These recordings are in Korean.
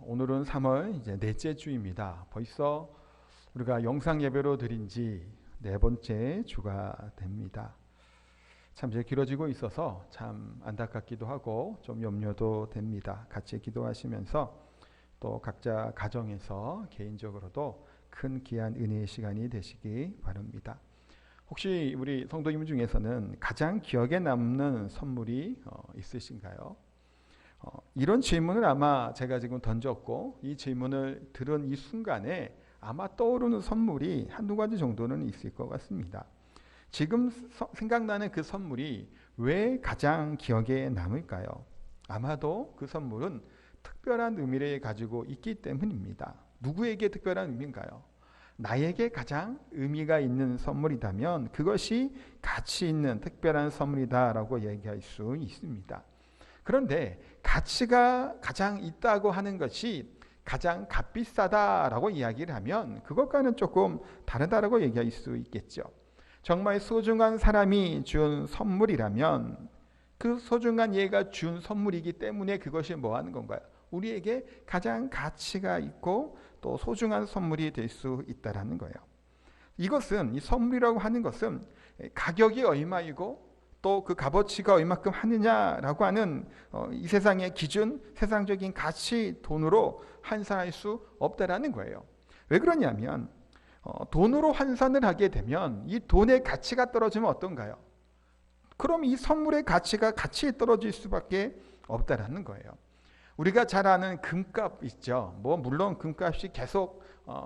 오늘은 3월 이제 넷째 주입니다. 벌써 우리가 영상 예배로 드린 지 네 번째 주가 됩니다. 참 이제 길어지고 있어서 참 안타깝기도 하고 좀 염려도 됩니다. 같이 기도하시면서 또 각자 가정에서 개인적으로도 큰 귀한 은혜의 시간이 되시기 바랍니다. 혹시 우리 성도님 중에서는 가장 기억에 남는 선물이 있으신가요? 이런 질문을 아마 제가 지금 던졌고 이 질문을 들은 이 순간에 아마 떠오르는 선물이 한두 가지 정도는 있을 것 같습니다. 지금 생각나는 그 선물이 왜 가장 기억에 남을까요? 아마도 그 선물은 특별한 의미를 가지고 있기 때문입니다. 누구에게 특별한 의미인가요? 나에게 가장 의미가 있는 선물이라면 그것이 가치 있는 특별한 선물이다라고 얘기할 수 있습니다. 그런데 가치가 가장 있다고 하는 것이 가장 값비싸다라고 이야기를 하면 그것과는 조금 다르다라고 얘기할 수 있겠죠. 정말 소중한 사람이 준 선물이라면 그 소중한 얘가 준 선물이기 때문에 그것이 뭐 하는 건가요? 우리에게 가장 가치가 있고 또 소중한 선물이 될 수 있다라는 거예요. 이것은 이 선물이라고 하는 것은 가격이 얼마이고 또 그 값어치가 얼마큼 하느냐라고 하는 이 세상의 기준, 세상적인 가치, 돈으로 환산할 수 없다라는 거예요. 왜 그러냐면 돈으로 환산을 하게 되면 이 돈의 가치가 떨어지면 어떤가요? 그럼 이 선물의 가치가 같이 떨어질 수밖에 없다라는 거예요. 우리가 잘 아는 금값 있죠. 뭐 물론 금값이 계속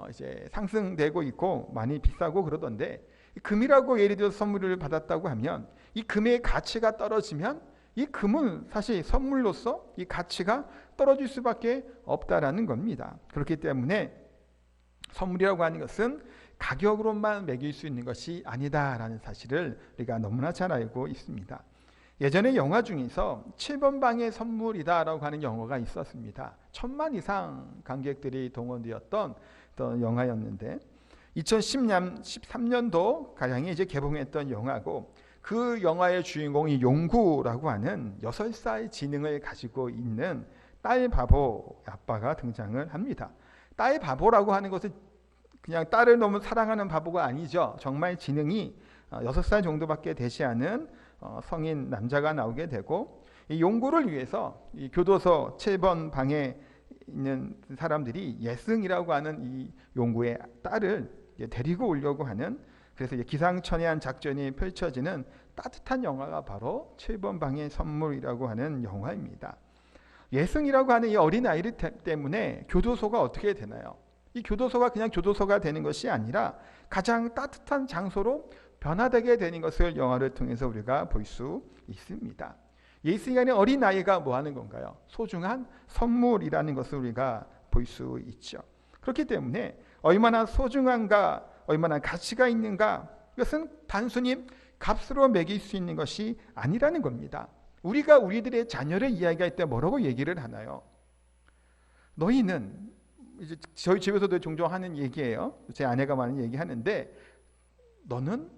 이제 상승되고 있고 많이 비싸고 그러던데 금이라고 예를 들어서 선물을 받았다고 하면 이 금의 가치가 떨어지면 이 금은 사실 선물로서 이 가치가 떨어질 수밖에 없다라는 겁니다. 그렇기 때문에 선물이라고 하는 것은 가격으로만 매길 수 있는 것이 아니다라는 사실을 우리가 너무나 잘 알고 있습니다. 예전에 영화 중에서 7번 방의 선물이다라고 하는 영화가 있었습니다. 1000만 이상 관객들이 동원되었던 영화였는데 2013년도 가량에 이제 개봉했던 영화고 그 영화의 주인공이 용구라고 하는 6살 지능을 가지고 있는 딸 바보 아빠가 등장을 합니다. 딸 바보라고 하는 것은 그냥 딸을 너무 사랑하는 바보가 아니죠. 정말 지능이 6살 정도밖에 되지 않은 성인 남자가 나오게 되고 이 용구를 위해서 이 교도소 7번 방에 있는 사람들이 예승이라고 하는 이 용구의 딸을 데리고 오려고 하는 그래서 기상천외한 작전이 펼쳐지는 따뜻한 영화가 바로 7번 방의 선물이라고 하는 영화입니다. 예승이라고 하는 이 어린아이를 때문에 교도소가 어떻게 되나요? 이 교도소가 그냥 교도소가 되는 것이 아니라 가장 따뜻한 장소로 변화되게 되는 것을 영화를 통해서 우리가 볼 수 있습니다. 예수님의 어린아이가 뭐 하는 건가요? 소중한 선물이라는 것을 우리가 볼 수 있죠. 그렇기 때문에 얼마나 소중한가, 얼마나 가치가 있는가, 이것은 단순히 값으로 매길 수 있는 것이 아니라는 겁니다. 우리가 우리들의 자녀를 이야기할 때 뭐라고 얘기를 하나요? 너희는, 이제 저희 집에서도 종종 하는 얘기예요. 제 아내가 많이 얘기하는데, 너는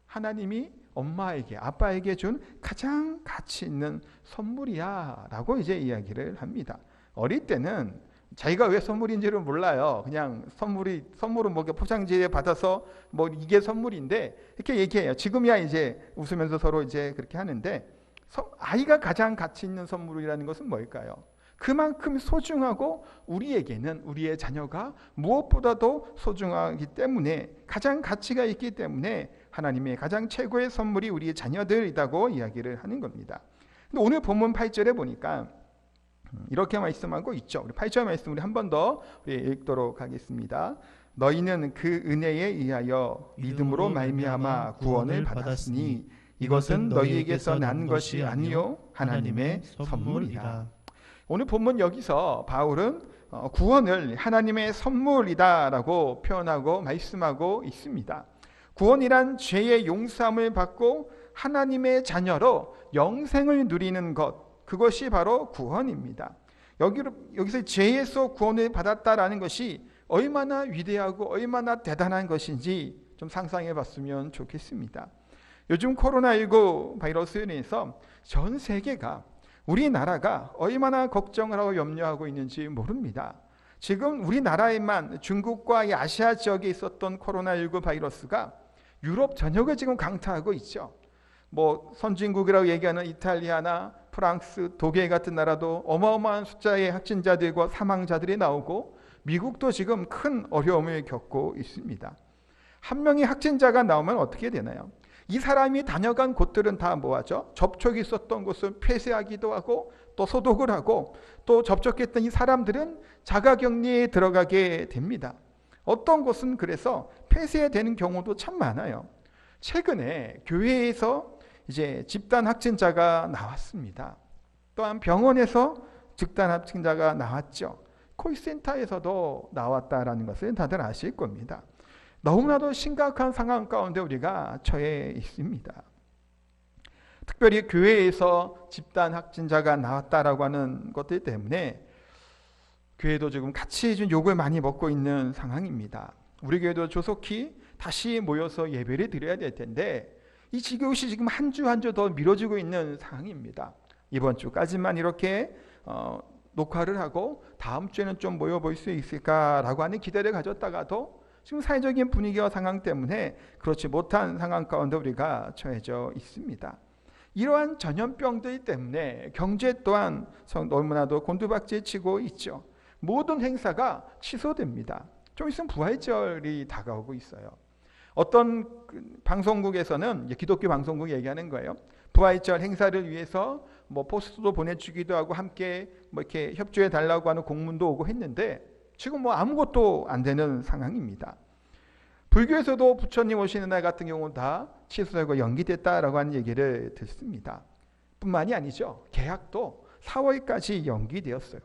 하나님이 엄마에게, 아빠에게 준 가장 가치 있는 선물이야 라고 이제 이야기를 합니다. 어릴 때는 자기가 왜 선물인지를 몰라요. 그냥 선물은 뭐 포장지에 받아서 뭐 이게 선물인데 이렇게 얘기해요. 지금이야 이제 웃으면서 서로 이제 그렇게 하는데 아이가 가장 가치 있는 선물이라는 것은 뭘까요? 그만큼 소중하고 우리에게는 우리의 자녀가 무엇보다도 소중하기 때문에 가장 가치가 있기 때문에 하나님의 가장 최고의 선물이 우리의 자녀들이라고 이야기를 하는 겁니다. 근데 오늘 본문 8절에 보니까 이렇게 말씀하고 있죠. 우리 8절 말씀 우리 한 번 더 읽도록 하겠습니다. 너희는 그 은혜에 의하여 믿음으로 말미암아 구원을 받았으니 이것은 너희에게서 난 것이 아니요 하나님의 선물이라. 오늘 본문 여기서 바울은 구원을 하나님의 선물이다라고 표현하고 말씀하고 있습니다. 구원이란 죄의 용서함을 받고 하나님의 자녀로 영생을 누리는 것, 그것이 바로 구원입니다. 여기서 죄에서 구원을 받았다라는 것이 얼마나 위대하고 얼마나 대단한 것인지 좀 상상해 봤으면 좋겠습니다. 요즘 코로나19 바이러스로 인해서 전 세계가 우리나라가 얼마나 걱정을 하고 염려하고 있는지 모릅니다. 지금 우리나라에만 중국과 이 아시아 지역에 있었던 코로나19 바이러스가 유럽 전역을 지금 강타하고 있죠. 뭐 선진국이라고 얘기하는 이탈리아나 프랑스, 독일 같은 나라도 어마어마한 숫자의 확진자들과 사망자들이 나오고 미국도 지금 큰 어려움을 겪고 있습니다. 한 명의 확진자가 나오면 어떻게 되나요? 이 사람이 다녀간 곳들은 다 뭐하죠? 접촉이 있었던 곳을 폐쇄하기도 하고 또 소독을 하고 또 접촉했던 이 사람들은 자가격리에 들어가게 됩니다. 어떤 곳은 그래서 폐쇄되는 경우도 참 많아요. 최근에 교회에서 이제 집단 확진자가 나왔습니다. 또한 병원에서 집단 확진자가 나왔죠. 콜센터에서도 나왔다라는 것을 다들 아실 겁니다. 너무나도 심각한 상황 가운데 우리가 처해 있습니다. 특별히 교회에서 집단 확진자가 나왔다라고 하는 것들 때문에 교회도 지금 같이 좀 욕을 많이 먹고 있는 상황입니다. 우리 교회도 조속히 다시 모여서 예배를 드려야 될 텐데 이것이 지금 한 주 한 주 더 미뤄지고 있는 상황입니다. 이번 주까지만 이렇게 녹화를 하고 다음 주에는 좀 모여볼 수 있을까라고 하는 기대를 가졌다가도 지금 사회적인 분위기와 상황 때문에 그렇지 못한 상황 가운데 우리가 처해져 있습니다. 이러한 전염병들 때문에 경제 또한 너무나도 곤두박질 치고 있죠. 모든 행사가 취소됩니다. 좀 있으면 부활절이 다가오고 있어요. 어떤 방송국에서는 기독교 방송국 얘기하는 거예요. 부활절 행사를 위해서 뭐 포스터도 보내주기도 하고 함께 뭐 이렇게 협조해 달라고 하는 공문도 오고 했는데 지금 뭐 아무것도 안 되는 상황입니다. 불교에서도 부처님 오시는 날 같은 경우는 다 취소되고 연기됐다라고 하는 얘기를 듣습니다. 뿐만이 아니죠. 계약도 4월까지 연기되었어요.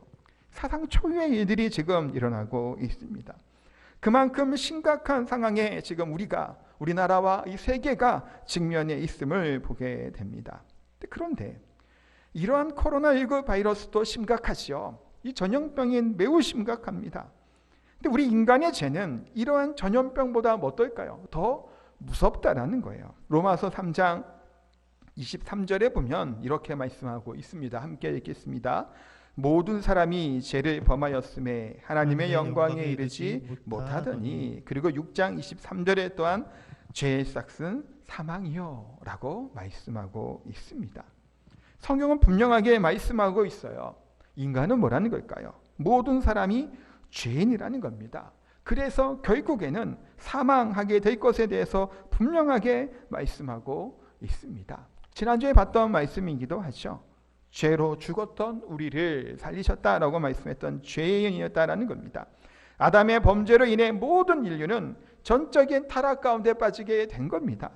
사상 초유의 일들이 지금 일어나고 있습니다. 그만큼 심각한 상황에 지금 우리나라와 이 세계가 직면해 있음을 보게 됩니다. 그런데 이러한 코로나19 바이러스도 심각하죠. 이 전염병이 매우 심각합니다. 근데 우리 인간의 죄는 이러한 전염병보다 어떨까요? 더 무섭다라는 거예요. 로마서 3장 23절에 보면 이렇게 말씀하고 있습니다. 함께 읽겠습니다. 모든 사람이 죄를 범하였음에 하나님의 영광에 이르지 못하더니. 그리고 6장 23절에 또한 죄의 싹은 사망이요 라고 말씀하고 있습니다. 성경은 분명하게 말씀하고 있어요. 인간은 뭐라는 걸까요? 모든 사람이 죄인이라는 겁니다. 그래서 결국에는 사망하게 될 것에 대해서 분명하게 말씀하고 있습니다. 지난주에 봤던 말씀이기도 하죠. 죄로 죽었던 우리를 살리셨다라고 말씀했던 죄인이었다라는 겁니다. 아담의 범죄로 인해 모든 인류는 전적인 타락 가운데 빠지게 된 겁니다.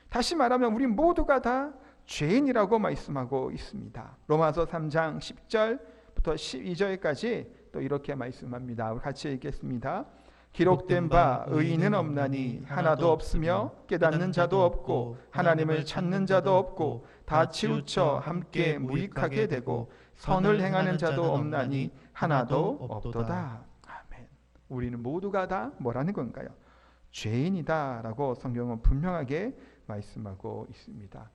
다시 말하면 우리 모두가 다 죄인이라고 말씀하고 있습니다. 로마서 3장 10절부터 12절까지 또 이렇게 말씀합니다. 같이 읽겠습니다. 기록된 바 의인은 없나니 하나도 없으며 깨닫는 자도 없고 하나님을 찾는 자도 없고 다 치우쳐 함께 무익하게 되고 선을 행하는 자도 없나니 하나도 없도다. 아멘. 우리는 모두가 다 뭐라는 건가요? 죄인이다라고 성경은 분명하게 말씀하고 있습니다.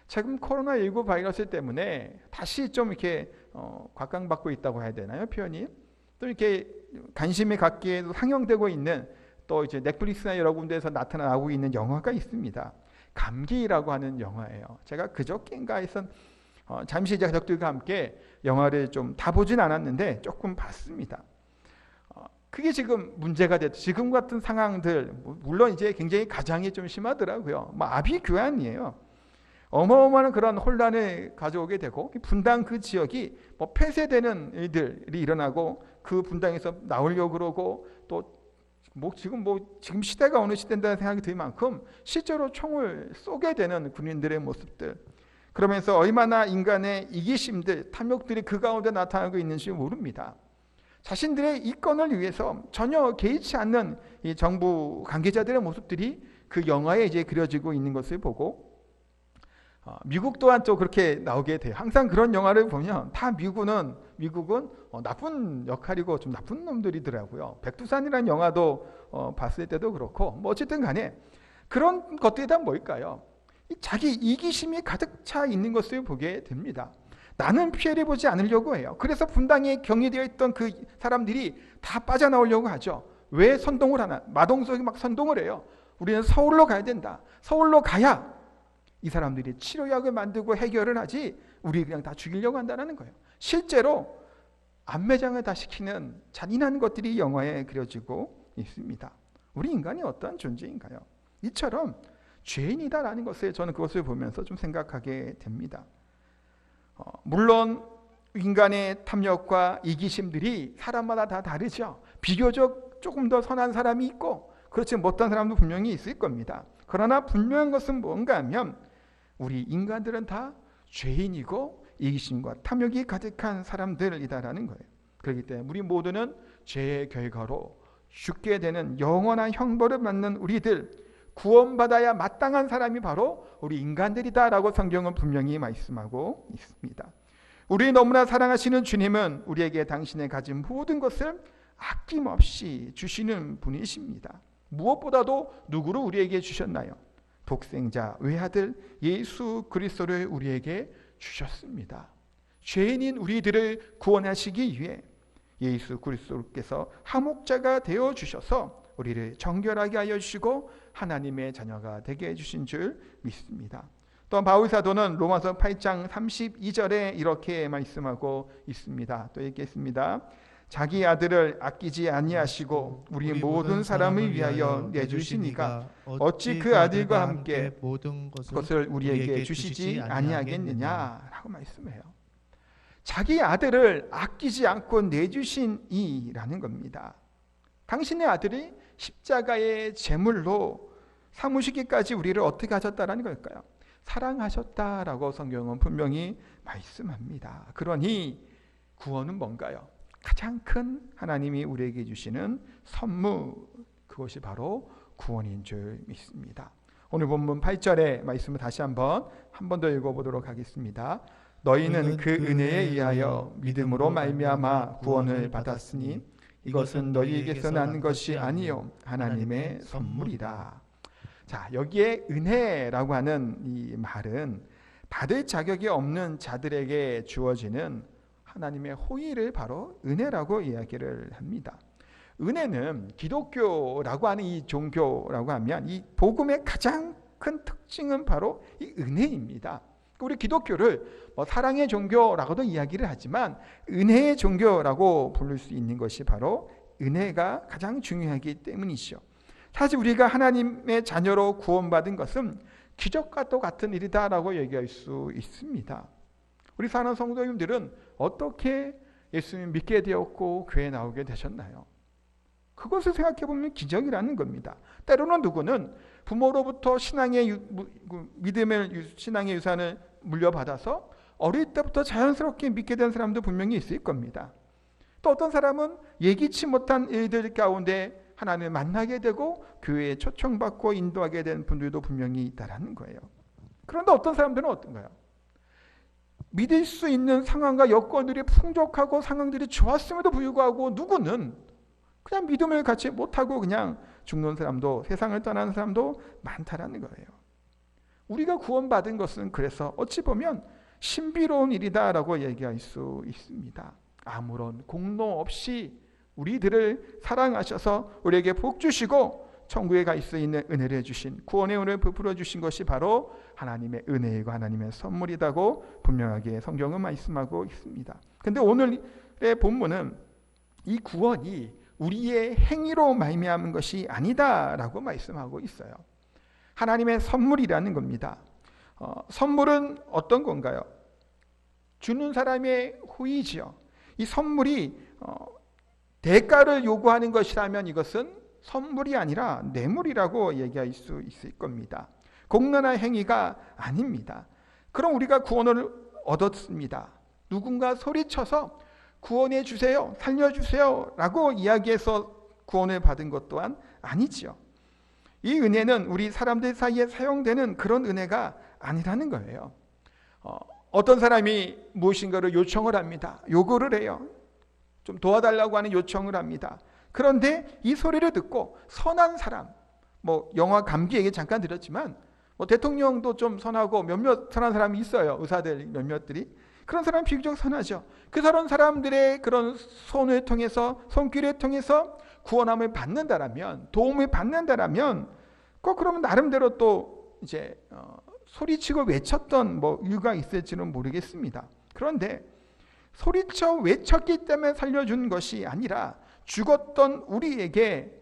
지금 코로나19 바이러스 때문에 다시 좀 이렇게 곽강받고 있다고 해야 되나요? 표현이? 또 이렇게 관심이 갖기에도 상영되고 있는 또 이제 넷플릭스나 여러 군데에서 나타나고 있는 영화가 있습니다. 감기라고 하는 영화예요. 제가 그저께인가 해서 잠시 가족들과 함께 영화를 좀 다 보진 않았는데 조금 봤습니다. 그게 지금 문제가 됐죠. 지금 같은 상황들 물론 이제 굉장히 가장이 좀 심하더라고요. 아비규환이에요. 어마어마한 그런 혼란을 가져오게 되고 분당 그 지역이 폐쇄되는 일들이 일어나고 그 분당에서 나오려고 그러고 또 지금 시대가 어느 시대인다는 생각이 들 만큼 실제로 총을 쏘게 되는 군인들의 모습들, 그러면서 얼마나 인간의 이기심들, 탐욕들이 그 가운데 나타나고 있는지 모릅니다. 자신들의 이권을 위해서 전혀 개의치 않는 이 정부 관계자들의 모습들이 그 영화에 이제 그려지고 있는 것을 보고 미국 또한 또 그렇게 나오게 돼요. 항상 그런 영화를 보면 다 미국은 나쁜 역할이고 좀 나쁜 놈들이더라고요. 백두산이라는 영화도 봤을 때도 그렇고 어쨌든 간에 그런 것들이 다 뭘까요? 자기 이기심이 가득 차 있는 것을 보게 됩니다. 나는 피해를 보지 않으려고 해요. 그래서 분당에 격리되어 있던 그 사람들이 다 빠져나오려고 하죠. 왜 선동을 하나? 마동석이 막 선동을 해요. 우리는 서울로 가야 된다. 서울로 가야 이 사람들이 치료약을 만들고 해결을 하지 우리 그냥 다 죽이려고 한다는 거예요. 실제로 안매장을 다 시키는 잔인한 것들이 영화에 그려지고 있습니다. 우리 인간이 어떠한 존재인가요? 이처럼 죄인이다라는 것을 저는 그것을 보면서 좀 생각하게 됩니다. 물론 인간의 탐욕과 이기심들이 사람마다 다 다르죠. 비교적 조금 더 선한 사람이 있고 그렇지 못한 사람도 분명히 있을 겁니다. 그러나 분명한 것은 뭔가 하면 우리 인간들은 다 죄인이고 이기심과 탐욕이 가득한 사람들이다라는 거예요. 그렇기 때문에 우리 모두는 죄의 결과로 죽게 되는 영원한 형벌을 받는 우리들, 구원받아야 마땅한 사람이 바로 우리 인간들이다라고 성경은 분명히 말씀하고 있습니다. 우리 너무나 사랑하시는 주님은 우리에게 당신의 가진 모든 것을 아낌없이 주시는 분이십니다. 무엇보다도 누구를 우리에게 주셨나요? 독생자 외아들 예수 그리스도를 우리에게 주셨습니다. 죄인인 우리들을 구원하시기 위해 예수 그리스도께서 하목자가 되어 주셔서 우리를 정결하게 하여 주시고 하나님의 자녀가 되게 해주신 줄 믿습니다. 또 바울 사도는 로마서 8장 32절에 이렇게 말씀하고 있습니다. 또 읽겠습니다. 자기 아들을 아끼지 아니하시고 우리 모든 사람을 위하여 내주시니가 어찌 그 아들과 함께 모든 것을 우리에게 주시지 아니하겠느냐라고 말씀해요. 자기 아들을 아끼지 않고 내주신 이라는 겁니다. 당신의 아들이 십자가의 제물로 삼으시기까지 우리를 어떻게 하셨다라는 걸까요? 사랑하셨다라고 성경은 분명히 말씀합니다. 그러니 구원은 뭔가요? 가장 큰 하나님이 우리에게 주시는 선물, 그것이 바로 구원인 줄 믿습니다. 오늘 본문 8절의 말씀을 다시 한 번 더 읽어보도록 하겠습니다. 너희는 그 은혜에 의하여 믿음으로 말미암아 구원을 받았으니 이것은 너희에게서 난 것이 아니요 하나님의 선물이라. 자, 여기에 은혜라고 하는 이 말은 받을 자격이 없는 자들에게 주어지는 하나님의 호의를 바로 은혜라고 이야기를 합니다. 은혜는 기독교라고 하는 이 종교라고 하면 이 복음의 가장 큰 특징은 바로 이 은혜입니다. 우리 기독교를 사랑의 종교라고도 이야기를 하지만 은혜의 종교라고 부를 수 있는 것이 바로 은혜가 가장 중요하기 때문이죠. 사실 우리가 하나님의 자녀로 구원받은 것은 기적과 또 같은 일이다라고 얘기할 수 있습니다. 우리 사랑하는 성도님들은 어떻게 예수님 믿게 되었고 교회에 나오게 되셨나요? 그것을 생각해 보면 기적이라는 겁니다. 때로는 누구는 부모로부터 신앙의 유산을 물려받아서 어릴 때부터 자연스럽게 믿게 된 사람도 분명히 있을 겁니다. 또 어떤 사람은 예기치 못한 일들 가운데 하나님을 만나게 되고 교회에 초청받고 인도하게 된 분들도 분명히 있다라는 거예요. 그런데 어떤 사람들은 어떤가요? 믿을 수 있는 상황과 여건들이 풍족하고 상황들이 좋았음에도 불구하고 누구는 그냥 믿음을 갖지 못하고 그냥 죽는 사람도, 세상을 떠나는 사람도 많다라는 거예요. 우리가 구원받은 것은 그래서 어찌 보면 신비로운 일이다라고 얘기할 수 있습니다. 아무런 공로 없이 우리들을 사랑하셔서 우리에게 복 주시고 천국에 갈 수 있는 은혜를 주신, 구원의 은혜를 베풀어 주신 것이 바로 하나님의 은혜이고 하나님의 선물이라고 분명하게 성경은 말씀하고 있습니다. 그런데 오늘의 본문은 이 구원이 우리의 행위로 말미암은 것이 아니다라고 말씀하고 있어요. 하나님의 선물이라는 겁니다. 선물은 어떤 건가요? 주는 사람의 호의지요. 이 선물이 대가를 요구하는 것이라면 이것은 선물이 아니라 뇌물이라고 얘기할 수 있을 겁니다. 공론한 행위가 아닙니다. 그럼 우리가 구원을 얻었습니다. 누군가 소리쳐서 구원해 주세요, 살려주세요 라고 이야기해서 구원을 받은 것 또한 아니지요. 이 은혜는 우리 사람들 사이에 사용되는 그런 은혜가 아니라는 거예요. 어떤 사람이 무엇인가를 요청을 합니다. 요구를 해요. 좀 도와달라고 하는 요청을 합니다. 그런데 이 소리를 듣고 선한 사람, 영화 감기 얘기 잠깐 드렸지만 대통령도 좀 선하고 몇몇 선한 사람이 있어요. 의사들 몇몇들이. 그런 사람은 비교적 선하죠. 그런 사람들의 그런 손을 통해서, 손길을 통해서 구원함을 받는다라면, 도움을 받는다라면, 꼭 그러면 나름대로 또 이제 소리치고 외쳤던 이유가 있을지는 모르겠습니다. 그런데 소리쳐 외쳤기 때문에 살려준 것이 아니라 죽었던 우리에게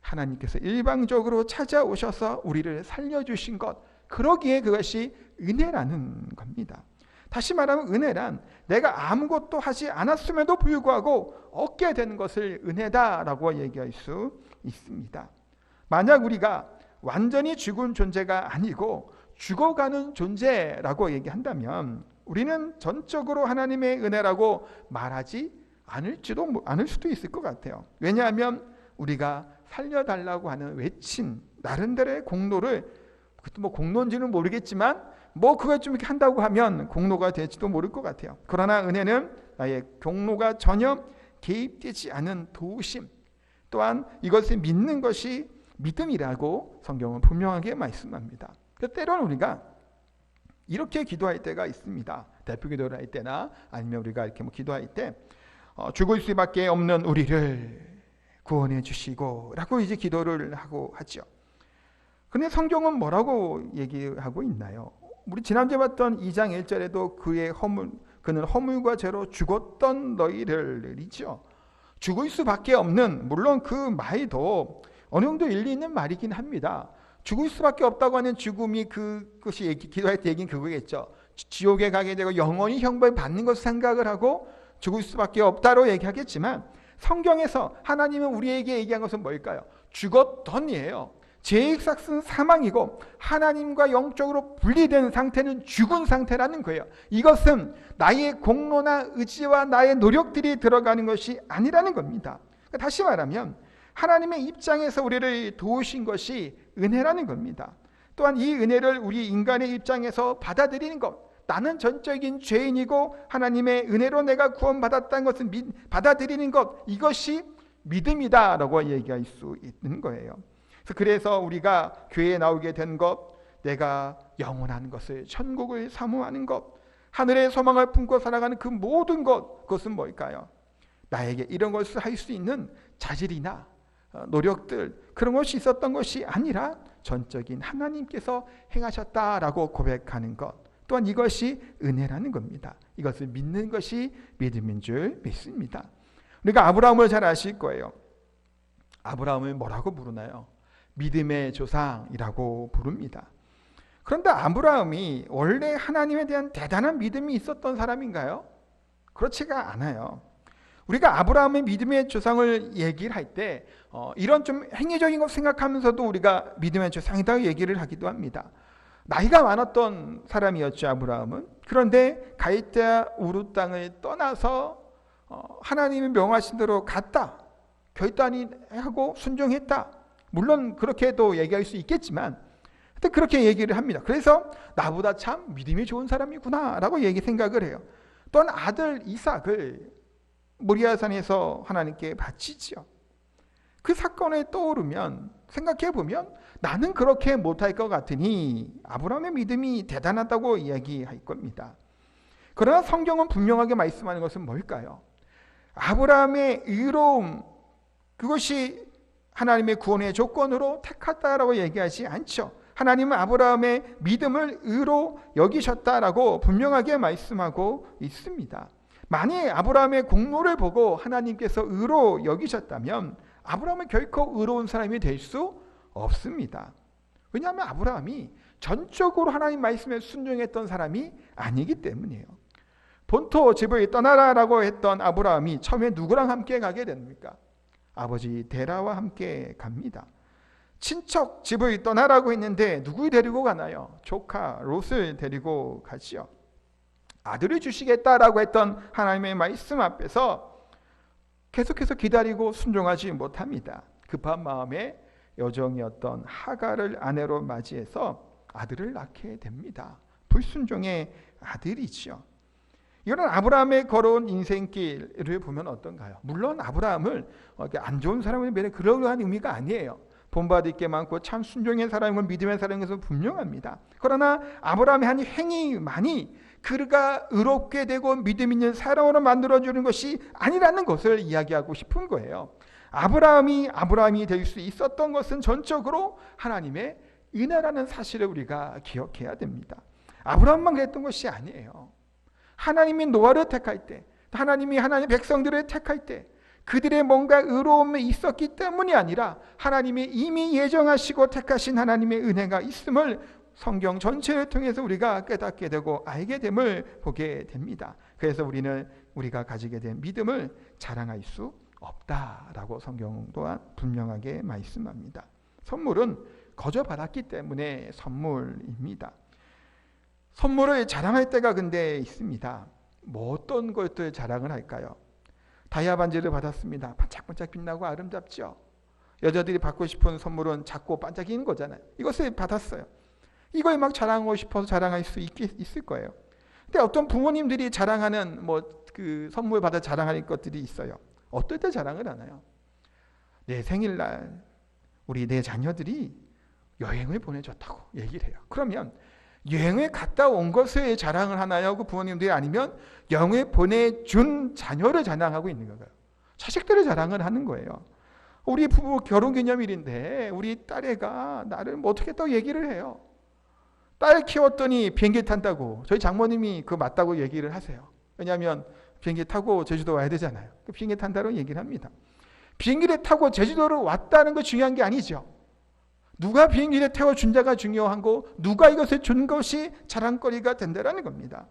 하나님께서 일방적으로 찾아오셔서 우리를 살려주신 것, 그러기에 그것이 은혜라는 겁니다. 다시 말하면 은혜란 내가 아무것도 하지 않았음에도 불구하고 얻게 되는 것을 은혜다라고 얘기할 수 있습니다. 만약 우리가 완전히 죽은 존재가 아니고 죽어가는 존재라고 얘기한다면 우리는 전적으로 하나님의 은혜라고 말하지 않을 수도 있을 것 같아요. 왜냐하면 우리가 살려달라고 하는 외친 나름대로의 공로를, 그것도 공로인지는 모르겠지만 그걸 좀 이렇게 한다고 하면 공로가 될지도 모를 것 같아요. 그러나 은혜는 나의 공로가 전혀 개입되지 않은 도우심, 또한 이것을 믿는 것이 믿음이라고 성경은 분명하게 말씀합니다. 때로는 우리가 이렇게 기도할 때가 있습니다. 대표 기도를 할 때나 아니면 우리가 이렇게 기도할 때 죽을 수밖에 없는 우리를 구원해 주시고 라고 이제 기도를 하고 하죠. 그런데 성경은 뭐라고 얘기하고 있나요? 우리 지난주에 봤던 2장 1절에도 그는 허물과 죄로 죽었던 너희를이죠. 죽을 수밖에 없는, 물론 그 말도 어느 정도 일리 있는 말이긴 합니다. 죽을 수밖에 없다고 하는 죽음이 그것이 기도할 때 얘기는 그거겠죠. 지옥에 가게 되고 영원히 형벌 받는 것을 생각을 하고 죽을 수밖에 없다로 얘기하겠지만, 성경에서 하나님은 우리에게 얘기한 것은 뭘까요? 죽었던이에요. 죄의 삭은 사망이고 하나님과 영적으로 분리된 상태는 죽은 상태라는 거예요. 이것은 나의 공로나 의지와 나의 노력들이 들어가는 것이 아니라는 겁니다. 다시 말하면 하나님의 입장에서 우리를 도우신 것이 은혜라는 겁니다. 또한 이 은혜를 우리 인간의 입장에서 받아들이는 것, 나는 전적인 죄인이고 하나님의 은혜로 내가 구원받았다는 것을 받아들이는 것, 이것이 믿음이다라고 얘기할 수 있는 거예요. 그래서 우리가 교회에 나오게 된 것, 내가 영원한 것을, 천국을 사모하는 것, 하늘의 소망을 품고 살아가는 그 모든 것, 그것은 뭘까요? 나에게 이런 것을 할 수 있는 자질이나 노력들, 그런 것이 있었던 것이 아니라 전적인 하나님께서 행하셨다라고 고백하는 것, 또한 이것이 은혜라는 겁니다. 이것을 믿는 것이 믿음인 줄 믿습니다. 우리가 아브라함을 잘 아실 거예요. 아브라함을 뭐라고 부르나요? 믿음의 조상이라고 부릅니다. 그런데 아브라함이 원래 하나님에 대한 대단한 믿음이 있었던 사람인가요? 그렇지가 않아요. 우리가 아브라함의 믿음의 조상을 얘기를 할 때 이런 좀 행위적인 것 생각하면서도 우리가 믿음의 조상이라고 얘기를 하기도 합니다. 나이가 많았던 사람이었죠, 아브라함은. 그런데 갈대아 우르 땅을 떠나서 하나님이 명하신 대로 갔다. 결단하고 순종했다. 물론 그렇게도 얘기할 수 있겠지만 그렇게 얘기를 합니다. 그래서 나보다 참 믿음이 좋은 사람이구나 라고 생각을 해요. 또한 아들 이삭을 모리아산에서 하나님께 바치죠. 그 사건을 떠오르면, 생각해보면 나는 그렇게 못할 것 같으니 아브라함의 믿음이 대단하다고 이야기할 겁니다. 그러나 성경은 분명하게 말씀하는 것은 뭘까요? 아브라함의 의로움, 그것이 하나님의 구원의 조건으로 택했다라고 얘기하지 않죠. 하나님은 아브라함의 믿음을 의로 여기셨다라고 분명하게 말씀하고 있습니다. 만약 아브라함의 공로를 보고 하나님께서 의로 여기셨다면 아브라함은 결코 의로운 사람이 될 수 없습니다. 왜냐하면 아브라함이 전적으로 하나님 말씀에 순종했던 사람이 아니기 때문이에요. 본토 집을 떠나라라고 했던 아브라함이 처음에 누구랑 함께 가게 됩니까? 아버지 데라와 함께 갑니다. 친척 집을 떠나라고 했는데 누구 데리고 가나요? 조카 롯을 데리고 가지요. 아들을 주시겠다라고 했던 하나님의 말씀 앞에서 계속해서 기다리고 순종하지 못합니다. 급한 마음에 여종이었던 하갈을 아내로 맞이해서 아들을 낳게 됩니다. 불순종의 아들이죠. 이런 아브라함의 걸어온 인생길을 보면 어떤가요? 물론 아브라함을 안 좋은 사람을 매래 그러한 의미가 아니에요. 본받을 게 많고 참 순종의 사람이고 믿음의 사람인 것은 분명합니다. 그러나 아브라함의 한 행위만이 그가 의롭게 되고 믿음 있는 사람으로 만들어주는 것이 아니라는 것을 이야기하고 싶은 거예요. 아브라함이 될 수 있었던 것은 전적으로 하나님의 은혜라는 사실을 우리가 기억해야 됩니다. 아브라함만 그랬던 것이 아니에요. 하나님이 노아를 택할 때, 하나님의 백성들을 택할 때 그들의 뭔가 의로움이 있었기 때문이 아니라 하나님이 이미 예정하시고 택하신 하나님의 은혜가 있음을 성경 전체를 통해서 우리가 깨닫게 되고 알게 됨을 보게 됩니다. 그래서 우리가 가지게 된 믿음을 자랑할 수 없다라고 성경 또한 분명하게 말씀합니다. 선물은 거저 받았기 때문에 선물입니다. 선물을 자랑할 때가 근데 있습니다. 뭐 어떤 것들 자랑을 할까요? 다이아 반지를 받았습니다. 반짝반짝 빛나고 아름답죠. 여자들이 받고 싶은 선물은 작고 반짝이는 거잖아요. 이것을 받았어요. 이걸 막 자랑하고 싶어서 자랑할 수 있을 거예요. 근데 어떤 부모님들이 자랑하는 그 선물 받아 자랑할 것들이 있어요. 어떨 때 자랑을 하나요? 내 생일날 우리 내 자녀들이 여행을 보내줬다고 얘기를 해요. 그러면 여행을 갔다 온 것을 자랑을 하나요? 그 부모님들이 아니면 여행을 보내준 자녀를 자랑하고 있는 건가요? 자식들을 자랑을 하는 거예요. 우리 부부 결혼기념일인데 우리 딸애가 나를 어떻게 또 얘기를 해요. 딸 키웠더니 비행기 탄다고 저희 장모님이 그거 맞다고 얘기를 하세요. 왜냐하면 비행기 타고 제주도 와야 되잖아요. 비행기 탄다고 얘기를 합니다. 비행기를 타고 제주도를 왔다는 거 중요한 게 아니죠. 누가 비행기를 태워준 자가 중요한 거, 누가 이것을 준 것이 자랑거리가 된다는 겁니다.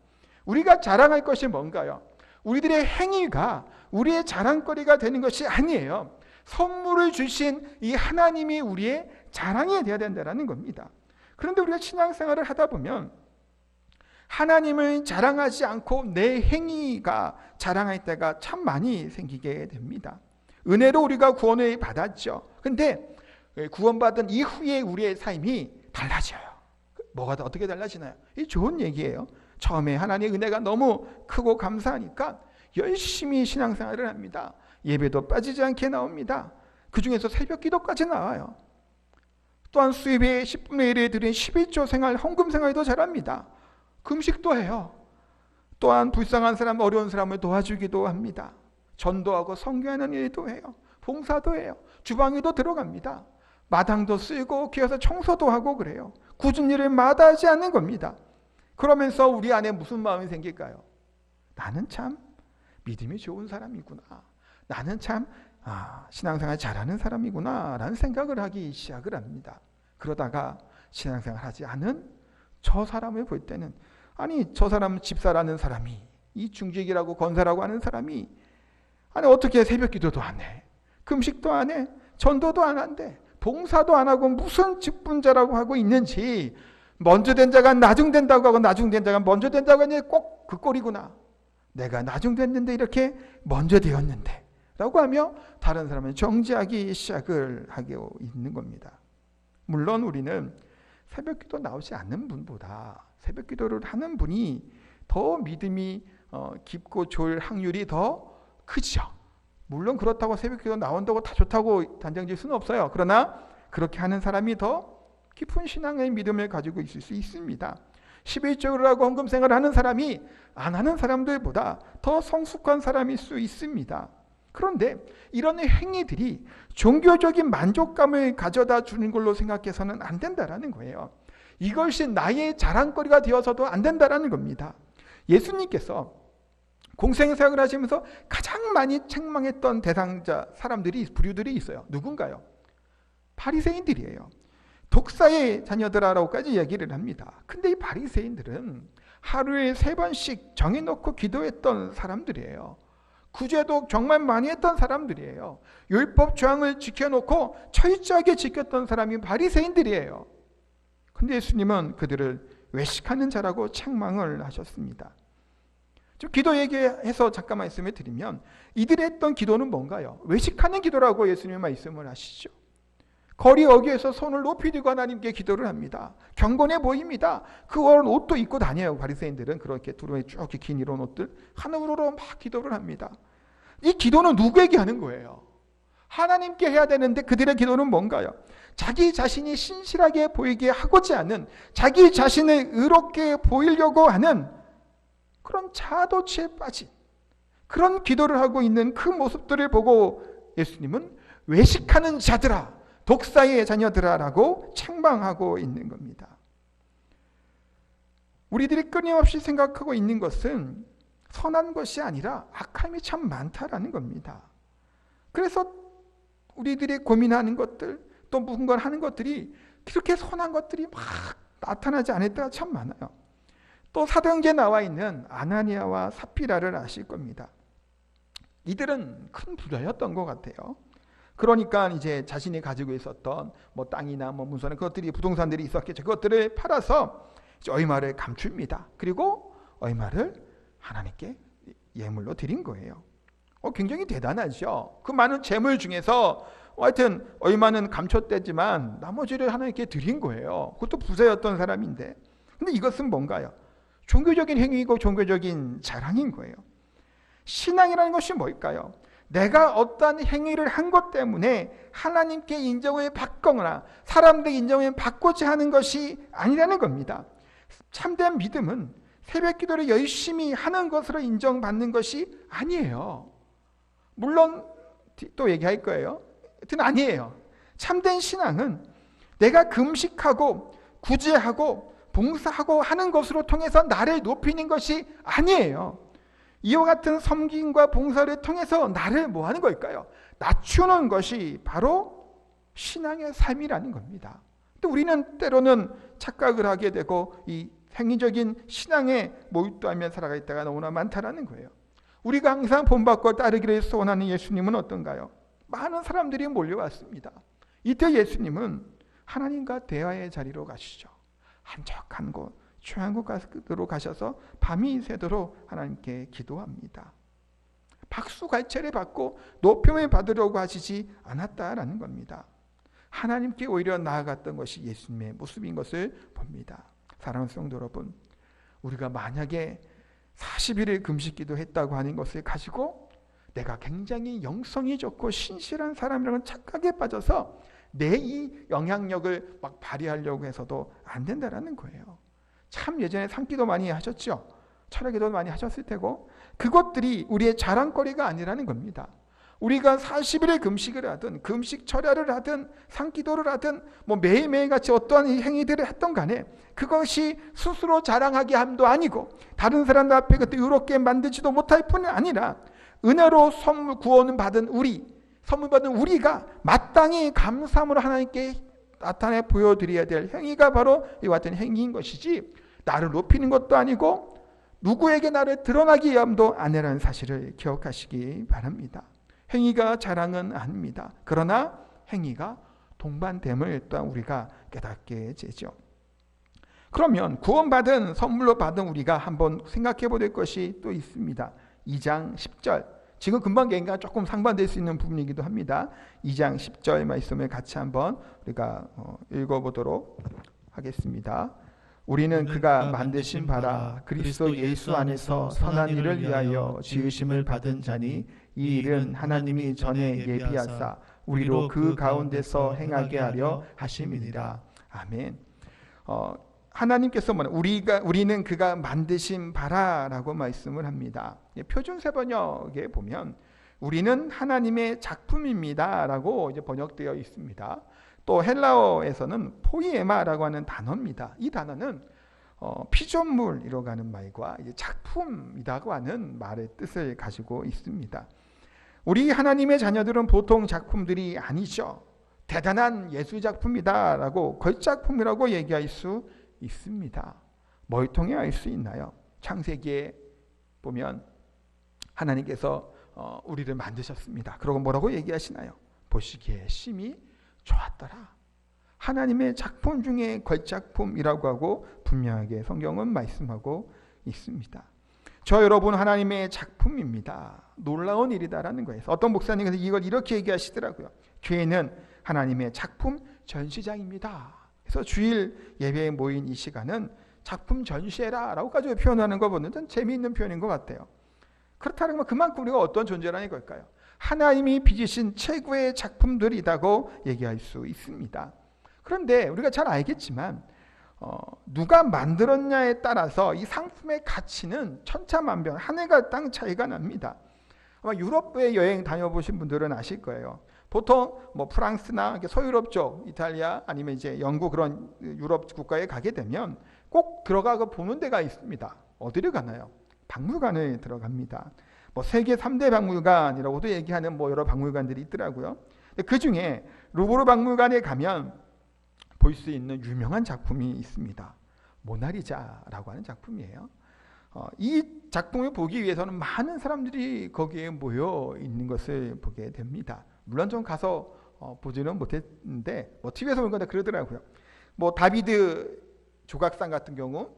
우리가 자랑할 것이 뭔가요? 우리들의 행위가 우리의 자랑거리가 되는 것이 아니에요. 선물을 주신 이 하나님이 우리의 자랑이 되어야 된다는 겁니다. 그런데 우리가 신앙생활을 하다 보면 하나님을 자랑하지 않고 내 행위가 자랑할 때가 참 많이 생기게 됩니다. 은혜로 우리가 구원을 받았죠. 근데 구원받은 이후에 우리의 삶이 달라져요. 뭐가 어떻게 달라지나요? 이 좋은 얘기예요. 처음에 하나님의 은혜가 너무 크고 감사하니까 열심히 신앙생활을 합니다. 예배도 빠지지 않게 나옵니다. 그 중에서 새벽 기도까지 나와요. 또한 수입의 10분의 1에 드린 11조 생활, 헌금 생활도 잘합니다. 금식도 해요. 또한 불쌍한 사람, 어려운 사람을 도와주기도 합니다. 전도하고 선교하는 일도 해요. 봉사도 해요. 주방에도 들어갑니다. 마당도 쓸고 기어서 청소도 하고 그래요. 굳은 일을 마다하지 않는 겁니다. 그러면서 우리 안에 무슨 마음이 생길까요? 나는 참 믿음이 좋은 사람이구나. 나는 참 신앙생활 잘하는 사람이구나 라는 생각을 하기 시작을 합니다. 그러다가 신앙생활 하지 않은 저 사람을 볼 때는 저 사람 집사라는 사람이, 이 중직이라고 권사라고 하는 사람이 어떻게 새벽 기도도 안 해, 금식도 안 해, 전도도 안 한대, 봉사도 안 하고 무슨 직분자라고 하고 있는지, 먼저 된 자가 나중된다고 하고 나중된 자가 먼저 된다고 하니 꼭 그 꼴이구나. 내가 나중됐는데 이렇게 먼저 되었는데 라고 하며 다른 사람을 정죄하기 시작을 하고 있는 겁니다. 물론 우리는 새벽 기도 나오지 않는 분보다 새벽 기도를 하는 분이 더 믿음이 깊고 좋을 확률이 더 크죠. 물론 그렇다고 새벽 기도 나온다고 다 좋다고 단정질 수는 없어요. 그러나 그렇게 하는 사람이 더 깊은 신앙의 믿음을 가지고 있을 수 있습니다. 11조를 하고 헌금 생활을 하는 사람이 안 하는 사람들보다 더 성숙한 사람일 수 있습니다. 그런데 이런 행위들이 종교적인 만족감을 가져다 주는 걸로 생각해서는 안 된다라는 거예요. 이것이 나의 자랑거리가 되어서도 안 된다라는 겁니다. 예수님께서 공생사역을 하시면서 가장 많이 책망했던 대상자 부류들이 있어요. 누군가요? 바리새인들이에요. 독사의 자녀들아라고까지 얘기를 합니다. 근데 이 바리새인들은 하루에 3번씩 정해놓고 기도했던 사람들이에요. 구제도 정말 많이 했던 사람들이에요. 율법 조항을 지켜놓고 철저하게 지켰던 사람이 바리새인들이에요. 근데 예수님은 그들을 외식하는 자라고 책망을 하셨습니다. 좀 기도 얘기해서 잠깐 말씀을 드리면 이들이 했던 기도는 뭔가요? 외식하는 기도라고 예수님이 말씀을 하시죠. 거리 어귀에서 손을 높이 들고 하나님께 기도를 합니다. 경건해 보입니다. 그 옷도 입고 다녀요. 바리새인들은 그렇게 두루에 쭉 긴 이런 옷들 하늘으로 막 기도를 합니다. 이 기도는 누구에게 하는 거예요? 하나님께 해야 되는데 그들의 기도는 뭔가요? 자기 자신이 신실하게 보이게 하고자 하는, 자기 자신을 의롭게 보이려고 하는 그런 자아도취에 빠진 그런 기도를 하고 있는 그 모습들을 보고 예수님은 외식하는 자들아, 독사의 자녀들아 라고 책망하고 있는 겁니다. 우리들이 끊임없이 생각하고 있는 것은 선한 것이 아니라 악함이 참 많다라는 겁니다. 그래서 우리들이 고민하는 것들, 또 무언가 하는 것들이 그렇게 선한 것들이 막 나타나지 않을 때가 참 많아요. 또 사도행전에 나와 있는 아나니아와 삽비라를 아실 겁니다. 이들은 큰 부자였던 것 같아요. 그러니까 이제 자신이 가지고 있었던 뭐 땅이나 뭐 문서나 그것들이 부동산들이 있었겠죠. 그것들을 팔아서 이제 얼마를 감춥니다. 그리고 얼마를 하나님께 예물로 드린 거예요. 굉장히 대단하죠. 그 많은 재물 중에서 하여튼 얼마는 감췄대지만 나머지를 하나님께 드린 거예요. 그것도 부자였던 사람인데. 근데 이것은 뭔가요? 종교적인 행위이고 종교적인 자랑인 거예요. 신앙이라는 것이 뭘까요? 내가 어떠한 행위를 한 것 때문에 하나님께 인정을 받거나 사람들 인정을 받고자 하는 것이 아니라는 겁니다. 참된 믿음은 새벽 기도를 열심히 하는 것으로 인정받는 것이 아니에요. 물론 또 얘기할 거예요. 하여튼 아니에요. 참된 신앙은 내가 금식하고 구제하고 봉사하고 하는 것으로 통해서 나를 높이는 것이 아니에요. 이와 같은 섬김과 봉사를 통해서 나를 뭐 하는 걸까요? 낮추는 것이 바로 신앙의 삶이라는 겁니다. 또 우리는 때로는 착각을 하게 되고 이 행위적인 신앙에 몰두하며 살아갈 때가 너무나 많다라는 거예요. 우리가 항상 본받고 따르기를 소원하는 예수님은 어떤가요? 많은 사람들이 몰려왔습니다. 이때 예수님은 하나님과 대화의 자리로 가시죠. 한적한 곳, 조용한 곳으로 가셔서 밤이 새도록 하나님께 기도합니다. 박수갈채를 받고 높임을 받으려고 하시지 않았다라는 겁니다. 하나님께 오히려 나아갔던 것이 예수님의 모습인 것을 봅니다. 사랑하는 성도 여러분, 우리가 만약에 40일을 금식기도 했다고 하는 것을 가지고 내가 굉장히 영성이 좋고 신실한 사람이라는 착각에 빠져서 내 이 영향력을 막 발휘하려고 해서도 안 된다라는 거예요. 참 예전에 산기도 많이 하셨죠. 철야기도 많이 하셨을 테고 그것들이 우리의 자랑거리가 아니라는 겁니다. 우리가 40일의 금식을 하든 금식 철야를 하든 산기도를 하든 뭐 매일매일 같이 어떠한 행위들을 했던 간에 그것이 스스로 자랑하게 함도 아니고 다른 사람들 앞에 그때 의롭게 만들지도 못할 뿐이 아니라 은혜로 선물 구원을 받은 선물 받은 우리가 마땅히 감사함으로 하나님께 나타내 보여드려야 될 행위가 바로 이와 같은 행위인 것이지 나를 높이는 것도 아니고 누구에게 나를 드러나기 위함도 아니라는 사실을 기억하시기 바랍니다. 행위가 자랑은 아닙니다. 그러나 행위가 동반됨을 또한 우리가 깨닫게 되죠. 그러면 구원받은 선물로 받은 우리가 한번 생각해 볼 것이 또 있습니다. 2장 10절. 지금 금방 얘기가 조금 상반될 수 있는 부분이기도 합니다. 2장 10절 말씀을 같이 한번 우리가 읽어보도록 하겠습니다. 우리는 그가 만드신 바라 그리스도 예수 안에서 선한 일을 위하여 지으심을 받은 자니 이 일은 하나님이 전에 예비하사 우리로 그 가운데서 행하게 하려 하심이니라. 아멘. 하나님께서 우리는 그가 만드신 바라라고 말씀을 합니다. 표준 세번역에 보면 우리는 하나님의 작품입니다라고 이제 번역되어 있습니다. 또 헬라어에서는 포이에마라고 하는 단어입니다. 이 단어는 피조물이라고 하는 말과 이제 작품이라고 하는 말의 뜻을 가지고 있습니다. 우리 하나님의 자녀들은 보통 작품들이 아니죠. 대단한 예술작품이다라고 걸작품이라고 얘기할 수 있습니다. 뭘 통해 알 수 있나요? 창세기에 보면 하나님께서 우리를 만드셨습니다. 그러고 뭐라고 얘기하시나요? 보시기에 심히 좋았더라. 하나님의 작품 중에 걸작품이라고 하고 분명하게 성경은 말씀하고 있습니다. 저 여러분 하나님의 작품입니다. 놀라운 일이다라는 거예요. 어떤 목사님께서 이걸 이렇게 얘기하시더라고요. 교회는 하나님의 작품 전시장입니다. 그래서 주일 예배에 모인 이 시간은 작품 전시회라 라고까지 표현하는 거 보는 좀 재미있는 표현인 것 같아요. 그렇다면 그만큼 우리가 어떤 존재라는 걸까요? 하나님이 빚으신 최고의 작품들이라고 얘기할 수 있습니다. 그런데 우리가 잘 알겠지만 누가 만들었냐에 따라서 이 상품의 가치는 천차만별, 하늘과 땅 차이가 납니다. 아마 유럽에 여행 다녀보신 분들은 아실 거예요. 보통 뭐 프랑스나 서유럽 쪽, 이탈리아 아니면 이제 영국 그런 유럽 국가에 가게 되면 꼭 들어가고 보는 데가 있습니다. 어디를 가나요? 박물관에 들어갑니다. 뭐 세계 3대 박물관이라고도 얘기하는 뭐 여러 박물관들이 있더라고요. 그 중에 루브르 박물관에 가면 볼 수 있는 유명한 작품이 있습니다. 모나리자라고 하는 작품이에요. 이 작품을 보기 위해서는 많은 사람들이 거기에 모여 있는 것을 보게 됩니다. 물론 좀 가서 보지는 못했는데 뭐 TV에서 본 건데 그러더라고요. 뭐 다비드 조각상 같은 경우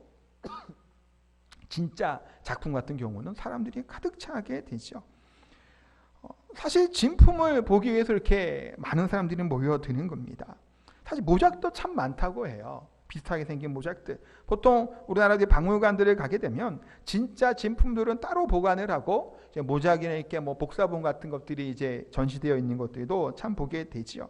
진짜 작품 같은 경우는 사람들이 가득 차게 되죠. 사실 진품을 보기 위해서 이렇게 많은 사람들이 모여드는 겁니다. 사실 모작도 참 많다고 해요. 비슷하게 생긴 모작들. 보통 우리나라 박물관들을 가게 되면 진짜 진품들은 따로 보관을 하고 이제 모작이나 이렇게 뭐 복사본 같은 것들이 이제 전시되어 있는 것들도 참 보게 되지요.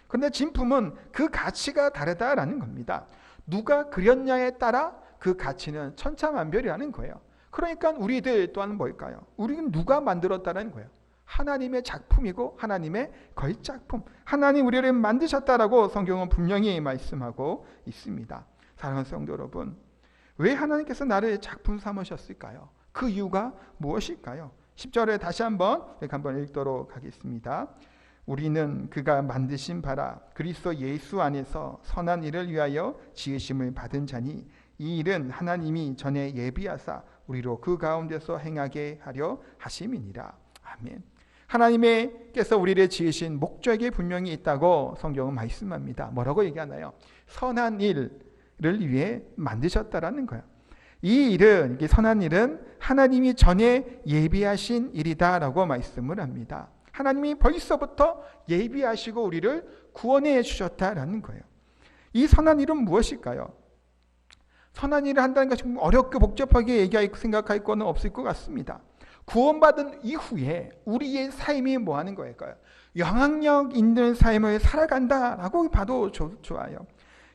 그런데 진품은 그 가치가 다르다라는 겁니다. 누가 그렸냐에 따라 그 가치는 천차만별이라는 거예요. 그러니까 우리들 또한 뭘까요? 우리는 누가 만들었다는 거예요. 하나님의 작품이고 하나님의 걸작품. 하나님 우리를 만드셨다라고 성경은 분명히 말씀하고 있습니다. 사랑하는 성도 여러분, 왜 하나님께서 나를 작품 삼으셨을까요? 그 이유가 무엇일까요? 10절에 다시 한번 읽도록 하겠습니다. 우리는 그가 만드신 바라 그리스도 예수 안에서 선한 일을 위하여 지으심을 받은 자니 이 일은 하나님이 전에 예비하사 우리로 그 가운데서 행하게 하려 하심이니라. 아멘. 하나님께서 우리를 지으신 목적이 분명히 있다고 성경은 말씀합니다. 뭐라고 얘기하나요? 선한 일을 위해 만드셨다라는 거예요. 이 일은, 이게 선한 일은 하나님이 전에 예비하신 일이다라고 말씀을 합니다. 하나님이 벌써부터 예비하시고 우리를 구원해 주셨다라는 거예요. 이 선한 일은 무엇일까요? 선한 일을 한다는 것이 어렵고 복잡하게 생각할 거는 없을 것 같습니다. 구원받은 이후에 우리의 삶이 뭐 하는 거일까요? 영향력 있는 삶을 살아간다라고 봐도 좋아요.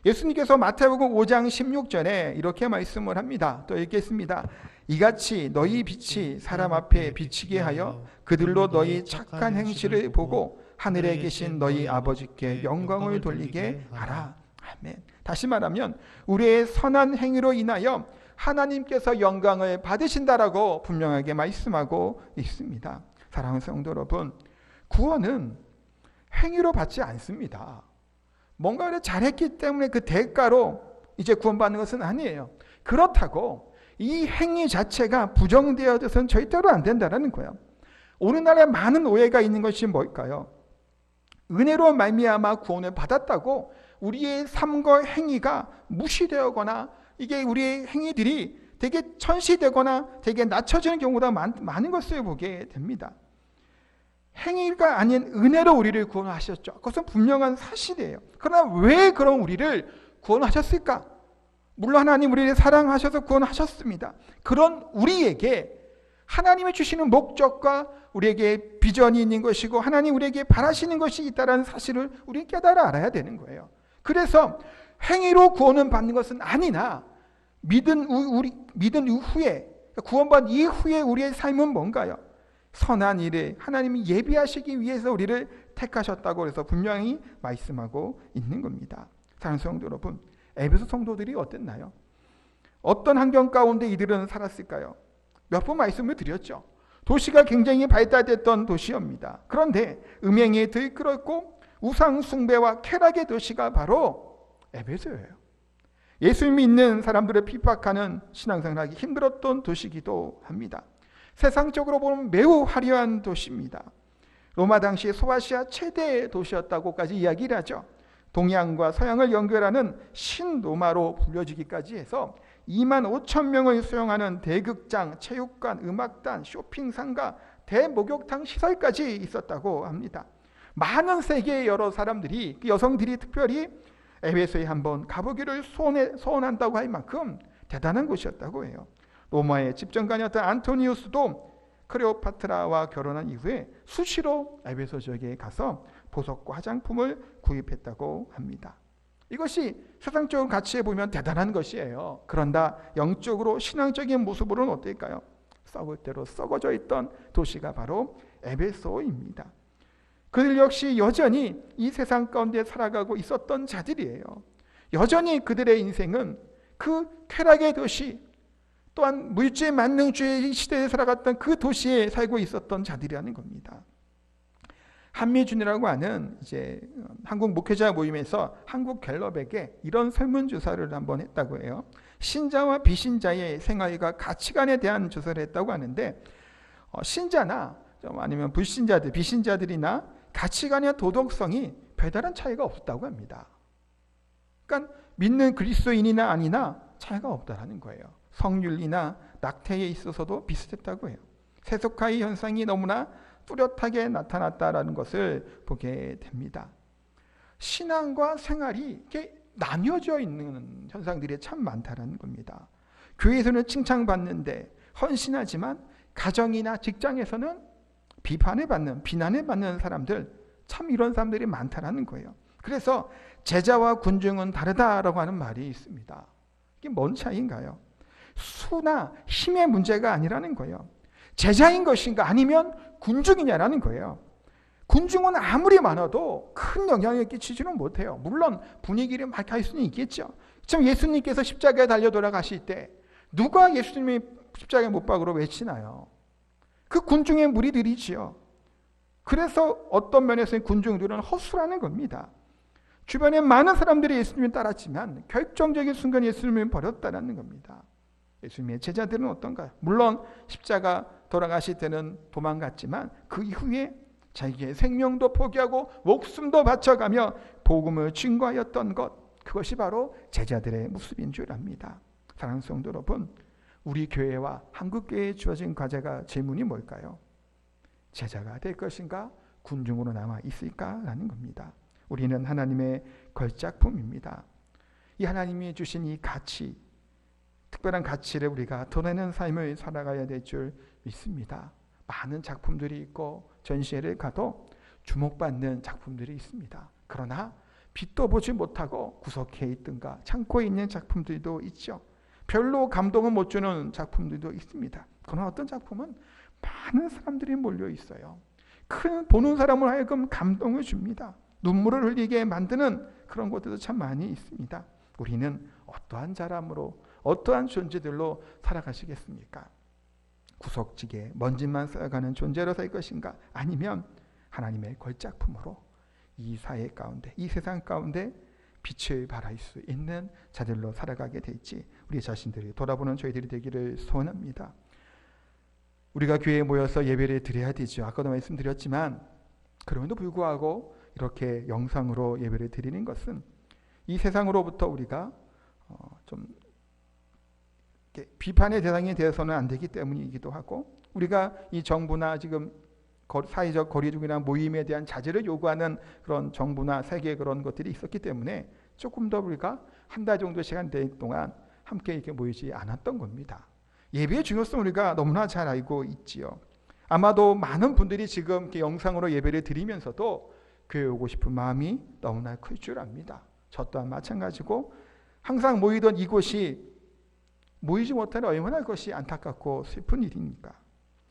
예수님께서 마태복음 5장 16절에 이렇게 말씀을 합니다. 또 읽겠습니다. 이같이 너희 빛이 사람 앞에 비치게 하여 그들로 너희 착한 행실을 보고 하늘에 계신 너희 아버지께 영광을 돌리게 하라. 아멘. 다시 말하면 우리의 선한 행위로 인하여 하나님께서 영광을 받으신다라고 분명하게 말씀하고 있습니다. 사랑하는 성도 여러분, 구원은 행위로 받지 않습니다. 뭔가를 잘했기 때문에 그 대가로 이제 구원받는 것은 아니에요. 그렇다고 이 행위 자체가 부정되어져서는 절대로 안 된다는 거예요. 오늘날에 많은 오해가 있는 것이 뭘까요? 은혜로 말미암아 구원을 받았다고 우리의 삶과 행위가 무시되거나 이게 우리의 행위들이 되게 천시되거나 되게 낮춰지는 경우가 많은 것을 보게 됩니다. 행위가 아닌 은혜로 우리를 구원하셨죠. 그것은 분명한 사실이에요. 그러나 왜 그런 우리를 구원하셨을까? 물론 하나님 우리를 사랑하셔서 구원하셨습니다. 그런 우리에게 하나님이 주시는 목적과 우리에게 비전이 있는 것이고 하나님 우리에게 바라시는 것이 있다는 사실을 우리 깨달아 알아야 되는 거예요. 그래서 행위로 구원은 받는 것은 아니나 믿은 이후에 구원받은 이후에 우리의 삶은 뭔가요? 선한 일에 하나님이 예비하시기 위해서 우리를 택하셨다고 해서 분명히 말씀하고 있는 겁니다. 사랑하는 성도 여러분, 에베소 성도들이 어땠나요? 어떤 환경 가운데 이들은 살았을까요? 몇 번 말씀을 드렸죠. 도시가 굉장히 발달됐던 도시입니다. 그런데 음행에 들끓었고 우상 숭배와 쾌락의 도시가 바로 에베소예요. 예수 믿는 사람들을 핍박하는 신앙생활하기 힘들었던 도시이기도 합니다. 세상적으로 보면 매우 화려한 도시입니다. 로마 당시 소아시아 최대 도시였다고까지 이야기를 하죠. 동양과 서양을 연결하는 신로마로 불려지기까지 해서 2만 5천 명을 수용하는 대극장, 체육관, 음악단, 쇼핑상가, 대목욕탕 시설까지 있었다고 합니다. 많은 세계의 여러 사람들이, 여성들이 특별히 에베소에 한번 가보기를 소원한다고 할 만큼 대단한 곳이었다고 해요. 로마의 집정관이었던 안토니우스도 클레오파트라와 결혼한 이후에 수시로 에베소 지역에 가서 보석과 화장품을 구입했다고 합니다. 이것이 세상적인 가치에 보면 대단한 것이에요. 그런다 영적으로 신앙적인 모습으로는 어떨까요? 썩을 대로 썩어져 있던 도시가 바로 에베소입니다. 그들 역시 여전히 이 세상 가운데 살아가고 있었던 자들이에요. 여전히 그들의 인생은 그 쾌락의 도시, 또한 물질 만능주의 시대에 살아갔던 그 도시에 살고 있었던 자들이라는 겁니다. 한미준이라고 하는 이제 한국 목회자 모임에서 한국갤럽에게 이런 설문조사를 한번 했다고 해요. 신자와 비신자의 생활과 가치관에 대한 조사를 했다고 하는데 신자나 아니면 불신자들, 비신자들이나 가치관이나 도덕성이 별다른 차이가 없었다고 합니다. 그러니까 믿는 그리스도인이나 아니나 차이가 없다라는 거예요. 성윤리나 낙태에 있어서도 비슷했다고 해요. 세속화의 현상이 너무나 뚜렷하게 나타났다라는 것을 보게 됩니다. 신앙과 생활이 이렇게 나뉘어져 있는 현상들이 참 많다라는 겁니다. 교회에서는 칭찬받는데 헌신하지만 가정이나 직장에서는 비난을 받는 사람들, 참 이런 사람들이 많다라는 거예요. 그래서 제자와 군중은 다르다라고 하는 말이 있습니다. 이게 뭔 차이인가요? 수나 힘의 문제가 아니라는 거예요. 제자인 것인가 아니면 군중이냐라는 거예요. 군중은 아무리 많아도 큰 영향을 끼치지는 못해요. 물론 분위기를 막 할 수는 있겠죠. 지금 예수님께서 십자가에 달려 돌아가실 때 누가 예수님이 십자가에 못 박으러 외치나요? 그 군중의 무리들이지요. 그래서 어떤 면에서는 군중들은 허술하는 겁니다. 주변에 많은 사람들이 예수님을 따랐지만 결정적인 순간 예수님을 버렸다는 겁니다. 예수님의 제자들은 어떤가요? 물론 십자가 돌아가실 때는 도망갔지만 그 이후에 자기의 생명도 포기하고 목숨도 바쳐가며 복음을 증거하였던 것, 그것이 바로 제자들의 모습인 줄 압니다. 사랑하는 성도 여러분, 우리 교회와 한국교회에 주어진 과제가 질문이 뭘까요? 제자가 될 것인가? 군중으로 남아 있을까라는 겁니다. 우리는 하나님의 걸작품입니다. 이 하나님이 주신 이 가치, 특별한 가치를 우리가 드러내는 삶을 살아가야 될 줄 믿습니다. 많은 작품들이 있고 전시회를 가도 주목받는 작품들이 있습니다. 그러나 빛도 보지 못하고 구석에 있든가 창고에 있는 작품들도 있죠. 별로 감동을 못 주는 작품들도 있습니다. 그러나 어떤 작품은 많은 사람들이 몰려 있어요. 큰 보는 사람을 하여금 감동을 줍니다. 눈물을 흘리게 만드는 그런 것들도 참 많이 있습니다. 우리는 어떠한 사람으로, 어떠한 존재들로 살아가시겠습니까? 구석지게 먼지만 쌓여가는 존재로 살 것인가? 아니면 하나님의 걸작품으로 이 사회 가운데, 이 세상 가운데 빛을 발할 수 있는 자들로 살아가게 될지 우리 자신들이 돌아보는 저희들이 되기를 소원합니다. 우리가 교회에 모여서 예배를 드려야 되죠. 아까도 말씀드렸지만 그럼에도 불구하고 이렇게 영상으로 예배를 드리는 것은 이 세상으로부터 우리가 좀 비판의 대상이 되어서는 안 되기 때문이기도 하고, 우리가 이 정부나 지금 사회적 거리두기나 모임에 대한 자제를 요구하는 그런 정부나 세계의 그런 것들이 있었기 때문에 조금 더 우리가 한 달 정도 시간 동안 함께 이렇게 모이지 않았던 겁니다. 예배의 중요성을 우리가 너무나 잘 알고 있지요. 아마도 많은 분들이 지금 이렇게 영상으로 예배를 드리면서도 교회 오고 싶은 마음이 너무나 클 줄 압니다. 저 또한 마찬가지고 항상 모이던 이곳이 모이지 못하는 얼마나 그것이 안타깝고 슬픈 일입니까?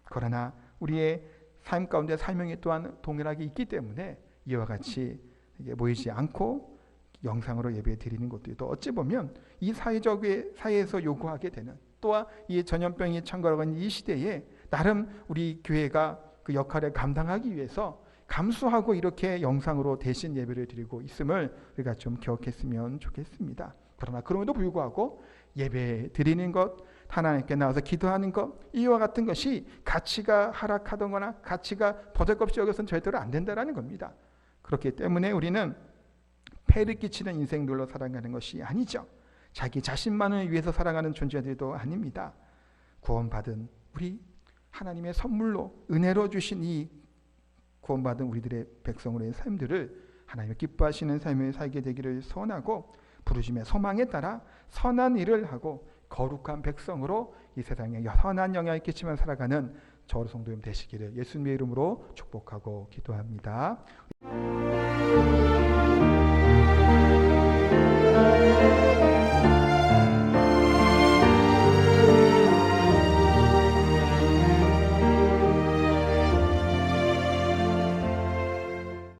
그러나 우리의 삶 가운데 사명이 또한 동일하게 있기 때문에 이와 같이 모이지 않고 영상으로 예배 드리는 것들도 어찌 보면 이 사회에서 요구하게 되는, 또한 이 전염병이 창궐하는 이 시대에 나름 우리 교회가 그 역할을 감당하기 위해서 감수하고 이렇게 영상으로 대신 예배를 드리고 있음을 우리가 좀 기억했으면 좋겠습니다. 그러나 그럼에도 불구하고 예배 드리는 것, 하나님께 나와서 기도하는 것, 이와 같은 것이 가치가 하락하거나 가치가 버젓없이 여겨서는 절대로 안 된다는 겁니다. 그렇기 때문에 우리는 폐를 끼치는 인생들로 살아가는 것이 아니죠. 자기 자신만을 위해서 살아가는 존재들도 아닙니다. 구원받은 우리 하나님의 선물로 은혜로 주신 이 구원받은 우리들의 백성으로의 삶들을 하나님의 기뻐하시는 삶을 살게 되기를 소원하고, 부르심의 소망에 따라 선한 일을 하고 거룩한 백성으로 이 세상에 선한 영향을 끼치며 살아가는 저와 성도님 되시기를 예수님의 이름으로 축복하고 기도합니다.